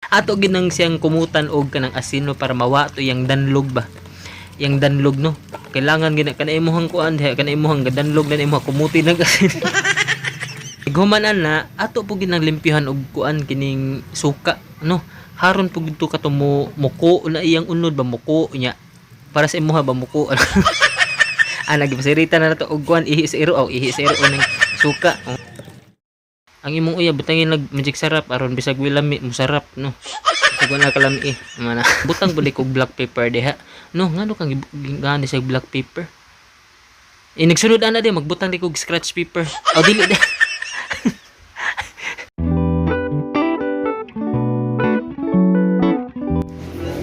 Ato ginang siyang kumutan og kanang asino para mawato yang danlog ba. Yang danlog no. Kailangan gina kana imuhang kuan diha kana imuhang danlog na imuhang kumuti ng asin. Gumanan na ato po ginang limpihan og kuan kining suka no. Haron po gito kato mo muko na iyang unod ba muko nya. Para sa imuha ba muko. Gipasirita na nato og kuan ihi sa iro ng suka. Ang imong uya butangin lag magic sarap aron bisag wilami mo sarap no. Bisag wala kalami mana. Butang buli kog black pepper diha. No, ngano kang gani sa black pepper? Nagsunod ana di magbutang di kog scratch pepper. O dili di.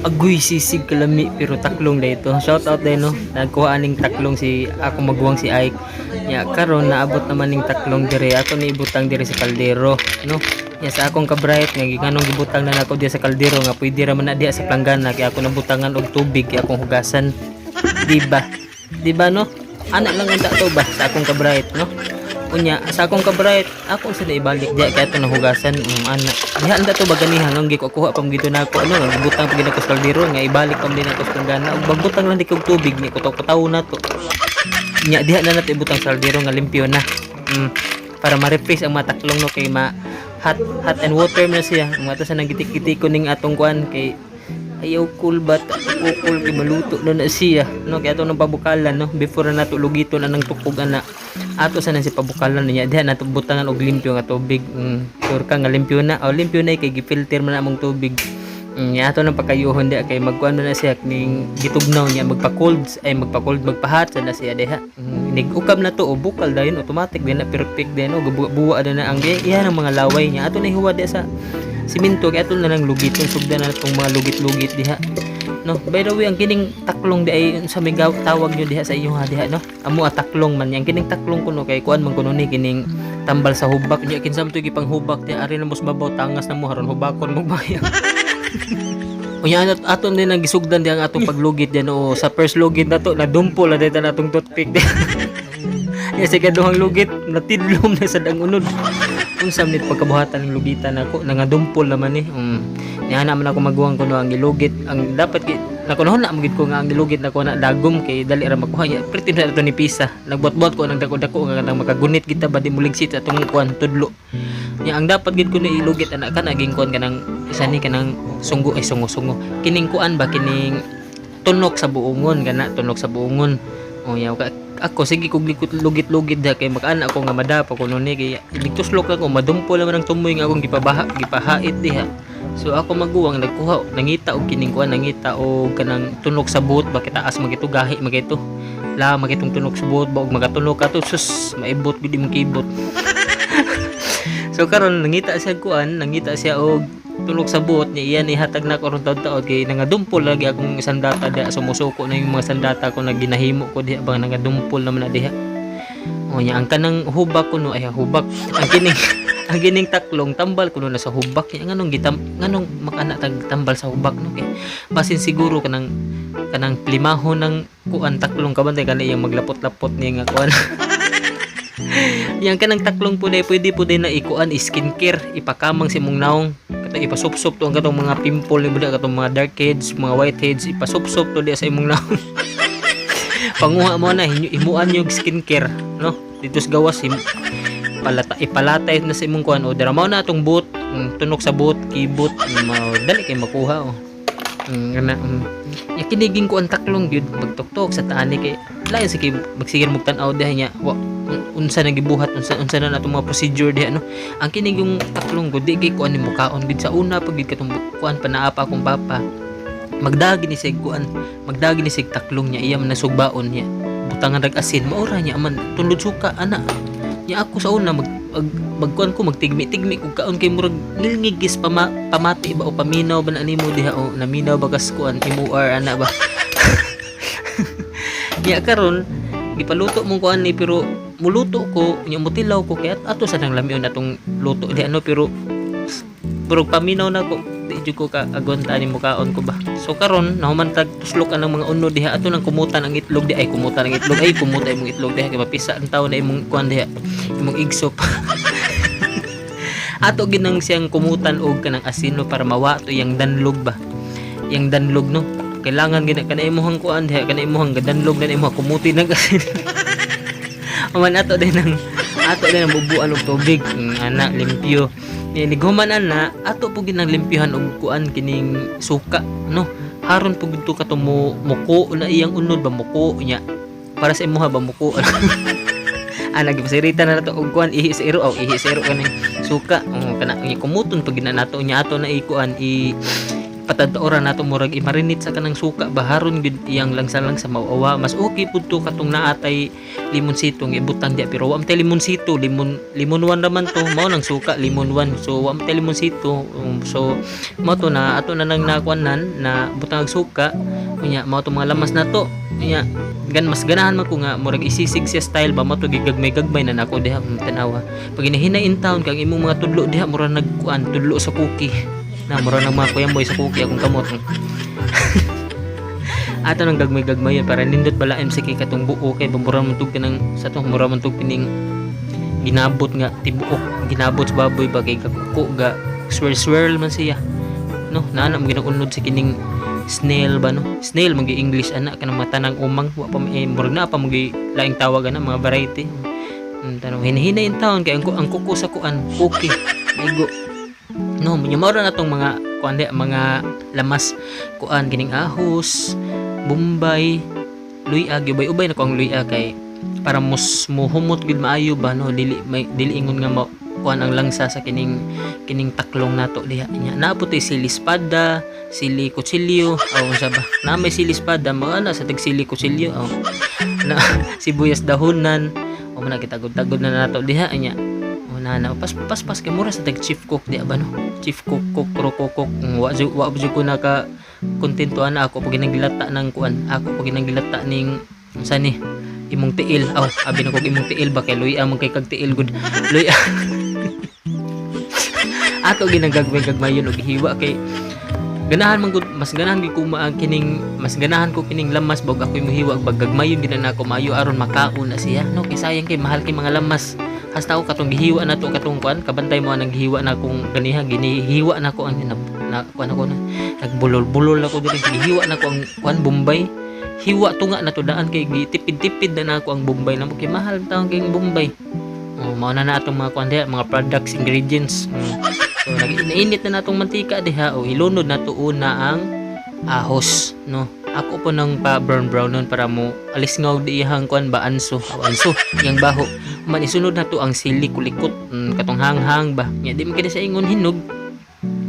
Agoy sisig kalami pero taklong dito. Shout out din no. Nagkuha aning taklong si ako magwang si Ike. Ya karon naabot naman ning taklong dire. Ato ni ibutang dire sa kaldero no. Ya sa akong kabright nga nganong gibutang na nako diya sa kaldero nga pwede ra man na diya sa planggana kay ako nabutangan og tubig kay akong hugasan. Diba? Diba no? Ana lang ang to ba sa akong kabright no? Unya sa akong kabright ako sa ibalik diya kay ato nahugasan ana. Diha anda to baganihan ang gikukuha pam gito nako ano gibutang pag ginako sa kaldero nga ibalik pam din ako sa planggana ug bagbutang lang di kog tubig ni kutok-kutaw na to. Nya diha na nato ibutang sa kaldero nga limpyo na. Para ma-refresh ang mga taklong no kay hot and water na siya. Mata sa nagitik-gitik ko ning atong kuan kay ayaw cool bat cool kay maluto na siya no kay ato nang pabukalan no before na nato lugiton anang tukog ana ato sa nang si pabukalan niya diha nato butangan og limpyo nga tubig sure ka nga limpyo na o limpyo na kay gifilter man among tubig niya ato nang pakayuhon diha kay magkuano na siya ning gitugnaw niya magpa-cold magpa-hot sa na siya diha nigukab na to o bukal dayon automatic din na perfect din o buwa na ang iya ng mga laway niya ato na hiwa diha sa siminto kay ato na lang lugiton sugdan na tong mga lugit-lugit diha no by the way ang kining taklong di ay sa may tawag nyo diha sa iyo ha diha no amo taklong man yang kining taklong kuno kay kuan man kuno ni kining tambal sa hubak nya kinsam to gipang hubak di ari na mos babaw tangas na mo haron hubakon mo bayang. Unya aton din ang gisugdan di ang atong paglugit diyan o sa first lugit na to nadumpol na dito natong toothpick di. Ya sa kaduhang lugit natidlom na sa dangunod. Unsa nit pagkabuhatan ng lugitan ako nangadumpol naman ni. Niya naman ako magguwang kuno ang gilugit ang dapat nakunahon na magid ko nga ang gilugit nako na dagom kay dali ra makuha ya pretty na to ni pisa nagbot-bot ko nang dako-dako nga nang makagunit kita ba di muligsit atong kuan tudlo. Ya ang dapat gid ko na ilugit anak ka naging kuan kanang isa ni kanang sungo kining kuan ba kining tunok sa buongon kana tunok sa buongon. O ya ako sige kog lugit-lugit da kay mag-ana ako nga madapa kuno ni kay dituslok ako madumpol naman ang tumoy nga akong gipahait diha. So ako maguwang nagkuha nangita og kining kuan nangita og kanang tunok sa buot ba kitaas magitugahi magito. La magitong tunok sa buot ba og magatunok ato sus maibot gid imong kibot. So karon nangita siya og tulog sa buot niya iyan ihatag na ko ron taud-taud kay nangadumpol lagi akong sandata diha sumusuko na yung mga sandata ko na ginahimo ko diha bang nangadumpol naman na diha. O nya ang kanang hubak kuno ay hubak ang kining taklong tambal kuno na sa hubak nya nganong makana tambal sa hubak no kay basin siguro kanang plimahon ng kuan taklong kabantay kana iyang maglapot-lapot niya nga kuan. Yang kanang taklong pwede na ikuan skincare ipakamang si mong naong ipasupsop to ang katong mga pimple ni budak katong mga darkheads mga whiteheads ipasupsop to diya sa imong naong. Panguha mo na himuan yung skincare no dito sa gawas ipalatay na sa imong kuan o dira mo na atong buot tunok sa buot kibot dali kay makuha o kana kiniging ko ang taklong gyud pagtuktok sa taani kay lain sige magsigir mo tan-aw diha nya unsa nagibuhat unsa na natong mga procedure diha no ang kining yung taklong gud di kay kuan ni mukaon gid sa una pag gid katong kuan panaapa akong papa magdagi ni sig taklong niya iya man nasugbaon niya butangan rag asin maura niya man tunlod suka ana nya ako sa una magkuan ko magtigmi kung kaon kay murag nilngigis pamati ba o paminaw ba na nimo diha o naminaw ba kas kuan imuar ana ba. Nya karon gipaluto mong kuan ni pero muluto ko nya mutilaw ko kay ato sa nang lamion atong luto di ano pero paminaw na ko di jud ko ka agonta ni mukaon ko ba. So karon nahumantag tuslok ang mga unod diha ato nang kumutan ang itlog di ay kumutan ang itlog ay kumuta imong itlog diha kay mapisa ang tawo na imong kuan diha imong igsop. Ato ginang siyang kumutan og kanang asin no para mawa to yang danlog ba. Yang danlog no. Kailangan gina kana imuhang kuan diha kana imuhang danlog na imuhang kumuti ng asin. Aman ato din ang bubuan og tubig ana limpyo. Niguman ana ato po ginang limpyuhan og kuan kining suka no. Haron po gito ka muko na iyang unod ba muko nya. Para sa imuha ba muko. Ana gipasirita na nato og kuan ihi sa iro ihi sa iro kaning suka kana kumuton pag nato nya ato na ikuan patadtoran nato murag i-marinate sa kanang suka baharon gid iyang langsa-langsa mauawa mas okay pud to katong naatay limonsito nga ibutang dia pero wa man tay limonsito limonwan naman to mao nang suka limonwan so wa man tay limonsito so mao to na ato na nang nakuanan na butang og suka unya mao to mga lamas nato unya mas ganahan man ko nga murag isisig siya style ba mo to gigagmay na nako diha tanawa pag hinahinay in town kang imong mga tudlo diha murag nagkuan tudlo sa cookie na murag nang mga kuyamboy sa cookie akong kamot ato nang gagmay yun para nindot bala MCK katong buo kay murag man tug kanang sa to murag man tug kining ginabot nga tibuok ginabot sa baboy ba kay kakuko ga swirl man siya no naana mo ginaunod sa kining snail ba no snail magi English ana kanang matanang umang wa pa murag na pa magi laing tawag ana mga variety tanong hinahinay in town kay ang kuko sa kuan cookie igo no mura na tong mga kuan mga lamas kuan kining ahos bombay luya ubay na ko ang luya kay para muhumot gid maayo ba no dili ingon nga kuan ang langsa sa kining taklong nato diha nya naputi sili espada sili kutsilyo unsa ba na may sili espada mga na sa tag sili kutsilyo na sibuyas dahonan man kita tagod na nato diha nya na pas kay mura sa tag chief cook di ba no chief cook wa ko naka kontentuan ako pag ginagilata ng kuan ako pag ginagilata ning unsa ni imong tiil abi na ko imong tiil ba kay luya man kay kag tiil gud luya ato ginagagmay-gagmayon og hiwa kay ganahan man gud mas ganahan gid ko mas ganahan ko kining lamas bag ako mohiwa pag gagmayon gid na ako maayo aron makaon na siya no kay sayang kay mahal kay mga lamas hasta ako katong gihiwa na to katong kuan kabantay mo nang gihiwa na kong ganiha ginihiwa na ko ang kuan ako na nagbulol-bulol ako diri gihiwa na ko ang kuan Bombay hiwa tunga na to daan kay gitipid-tipid na ako ang Bombay na mo kay mahal taong kay Bombay mao na atong mga kuan diha mga products ingredients so nag-init na natong mantika diha ilunod na to una ang ahos no ako po nang pa brown nun para mo alis nga og diihang kuan ba anso yang baho man isunod na to ang sili kulikot katong hanghang ba nya di man kini sa ingon hinog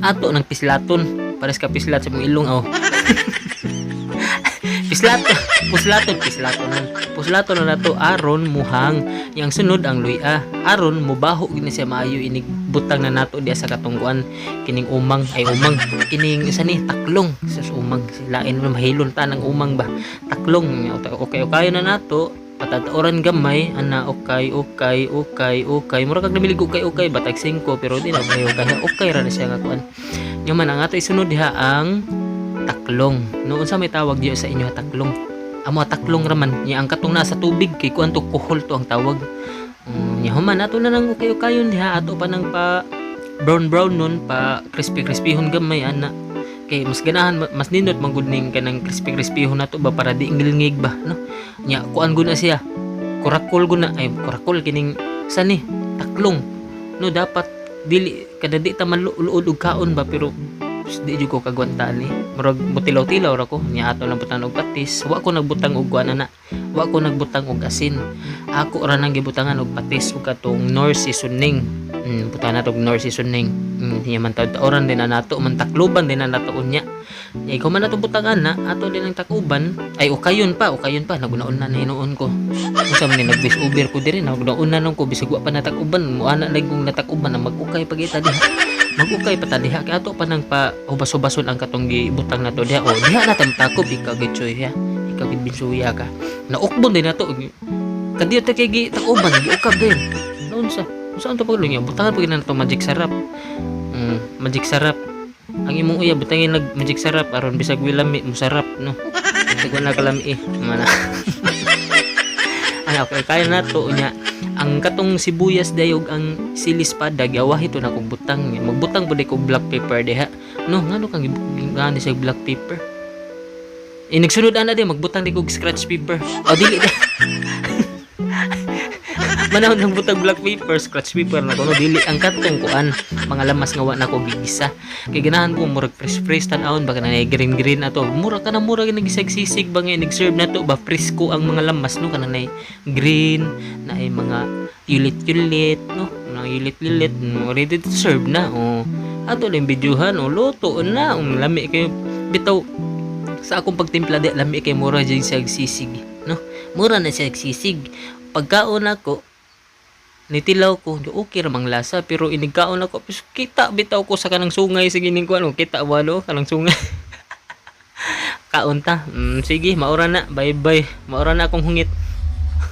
ato nang pislaton pares ka pislat sa mong ilong puslaton na to aron muhang yang sunod ang luya aron mubaho gini siya maayo inig butang na nato diya sa katungkuan kining umang kining isa ni taklong sa umang silain mo mahilon ta ng umang ba taklong okay na nato patataoran gamay ana okay mura kag namilig okay batag 5 pero di na may okay ra na siya nga kuan nya man ang ato isunod diha ang taklong noon sa may tawag diyo sa inyo taklong amo taklong raman nya ang katong nasa tubig kay kuan to kuhol to ang tawag nya human ato na nang okay-okayon diha ato pa nang pa brown nun pa crispy hon gamay ana kay mas ganahan mas nindot man gud ning kanang crispy hon nato ba para di ingilngig ba no nya kuan gud na siya kurakol kining sani taklong no dapat dili kada di ta man luod og kaon ba pero di jud ko kagwantaan ni murag mutilaw-tilaw ra ko nya ato lang butang og patis wa ko nagbutang og kuan ana wa ko nagbutang og asin ako ra nang gibutangan og patis ug katong nor seasoning butangan nato og nor seasoning nya man taud-tauran din na nato man takloban din na nato unya ikaw man nato butangan na ato din ang takuban ay ukayon pa nagunaon na hinuon ko unsa man ni nag-voice over ko diri nagunaon na nung ko bisig wa pa natakuban mo ana lang kung natakuban na mag-ukay pagita diha mag-ukay patadiha kay ato pa nang pa hubas-hubason ang katong gibutang nato diha diha na takob ikaw gitsoy ha ikaw gibinsuya ka naukbon din nato kadiyo ta kay gitakuban giukab din unsa to paglunya butangan pag nato magic sarap ang imong uya butangin nag magic sarap aron bisag wilami mo sarap no bisag wala kalami mana ana okay kaya nato nya ang katong sibuyas dayog ang silis pada gawa ito na kog butang, magbutang pud ko black pepper diha. No, ngano kang gani sa black pepper? Nagsunod ana di magbutang di kog scratch paper. O dili na. Manahon ng butang black paper, scratch paper na kuno dili ang katong kuan mga lamas nga wa na ko gigisa. Kay ganahan ko murag fresh tan-awon baka na green ato. Mura ka na mura nagisig-sisig ba nga nag-serve na to ba fresco ang mga lamas no kanang green na ay mga yulit no, mga yulit ready to serve na. Oh. Ato lang videohan luto na lami kayo bitaw sa akong pagtimpla di lami kay mura jud siya sisig no, mura na siya sisig. Pagkaon ako nitilaw ko okay ramang lasa pero inigkaon ako kita bitaw ko sa kanang sungay sige ning kuan kita walo kanang sungay. Kaon ta sige maura na bye bye maura na akong hungit.